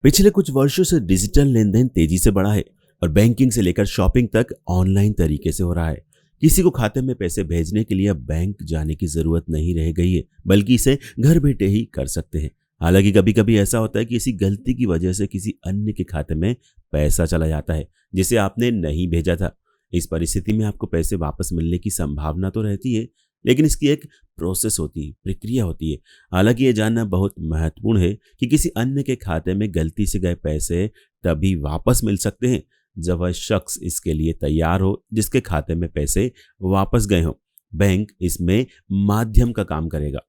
पिछले कुछ वर्षों से डिजिटल लेन देन तेजी से बढ़ा है और बैंकिंग से लेकर शॉपिंग तक ऑनलाइन तरीके से हो रहा है। किसी को खाते में पैसे भेजने के लिए अब बैंक जाने की जरूरत नहीं रह गई है, बल्कि इसे घर बैठे ही कर सकते हैं। हालांकि कभी कभी ऐसा होता है कि किसी गलती की वजह से किसी अन्य के खाते में पैसा चला जाता है जिसे आपने नहीं भेजा था। इस परिस्थिति में आपको पैसे वापस मिलने की संभावना तो रहती है, लेकिन इसकी एक प्रोसेस होती है, प्रक्रिया होती है। हालांकि ये जानना बहुत महत्वपूर्ण है कि किसी अन्य के खाते में गलती से गए पैसे तभी वापस मिल सकते हैं जब वह शख्स इसके लिए तैयार हो जिसके खाते में पैसे वापस गए हों। बैंक इसमें माध्यम का काम करेगा।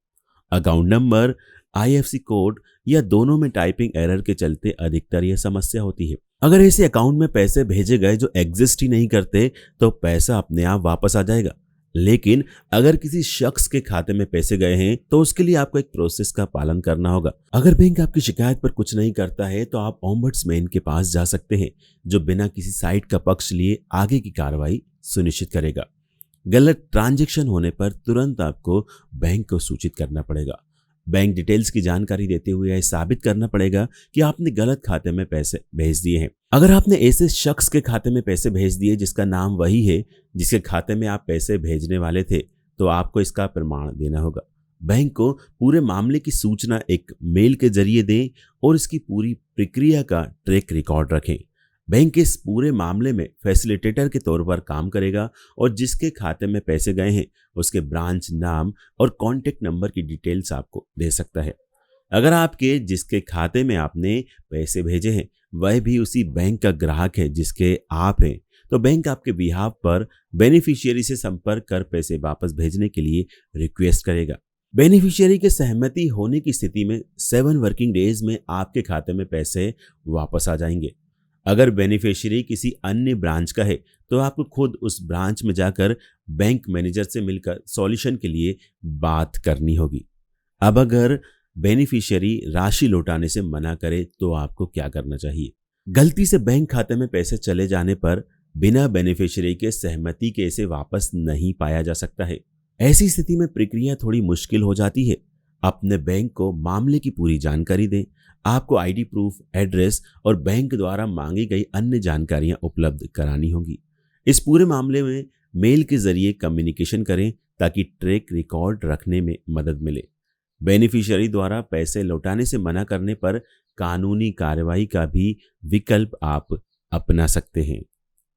अकाउंट नंबर, आईएफएससी कोड या दोनों में टाइपिंग एरर के चलते अधिकतर यह समस्या होती है। अगर ऐसे अकाउंट में पैसे भेजे गए जो एग्जिस्ट ही नहीं करते तो पैसा अपने आप वापस आ जाएगा। लेकिन अगर किसी शख्स के खाते में पैसे गए हैं तो उसके लिए आपको एक प्रोसेस का पालन करना होगा। अगर बैंक आपकी शिकायत पर कुछ नहीं करता है तो आप ओम्बड्समैन के पास जा सकते हैं, जो बिना किसी साइट का पक्ष लिए आगे की कार्रवाई सुनिश्चित करेगा। गलत ट्रांजैक्शन होने पर तुरंत आपको बैंक को सूचित करना पड़ेगा। बैंक डिटेल्स की जानकारी देते हुए यह साबित करना पड़ेगा कि आपने गलत खाते में पैसे भेज दिए हैं। अगर आपने ऐसे शख्स के खाते में पैसे भेज दिए जिसका नाम वही है जिसके खाते में आप पैसे भेजने वाले थे, तो आपको इसका प्रमाण देना होगा। बैंक को पूरे मामले की सूचना एक मेल के जरिए दें और इसकी पूरी प्रक्रिया का ट्रैक रिकॉर्ड रखें। बैंक इस पूरे मामले में फैसिलिटेटर के तौर पर काम करेगा और जिसके खाते में पैसे गए हैं उसके ब्रांच नाम और कॉन्टेक्ट नंबर की डिटेल्स आपको दे सकता है। अगर आपके जिसके खाते में आपने पैसे भेजे हैं वह भी उसी बैंक का ग्राहक है जिसके आप हैं, तो बैंक आपके बिहाफ पर बेनिफिशियरी से संपर्क कर पैसे वापस भेजने के लिए रिक्वेस्ट करेगा। बेनिफिशियरी के सहमति होने की स्थिति में 7 वर्किंग डेज में आपके खाते में पैसे वापस आ जाएंगे। अगर बेनिफिशियरी किसी अन्य ब्रांच का है तो आपको खुद उस ब्रांच में जाकर बैंक मैनेजर से मिलकर सॉल्यूशन के लिए बात करनी होगी। अब अगर बेनिफिशियरी राशि लौटाने से मना करे तो आपको क्या करना चाहिए? गलती से बैंक खाते में पैसे चले जाने पर बिना बेनिफिशियरी के सहमति के इसे वापस नहीं पाया जा सकता है। ऐसी स्थिति में प्रक्रिया थोड़ी मुश्किल हो जाती है। अपने बैंक को मामले की पूरी जानकारी दें। आपको आईडी प्रूफ, एड्रेस और बैंक द्वारा मांगी गई अन्य जानकारियां उपलब्ध करानी होंगी। इस पूरे मामले में मेल के जरिए कम्युनिकेशन करें ताकि ट्रैक रिकॉर्ड रखने में मदद मिले। बेनिफिशियरी द्वारा पैसे लौटाने से मना करने पर कानूनी कार्रवाई का भी विकल्प आप अपना सकते हैं।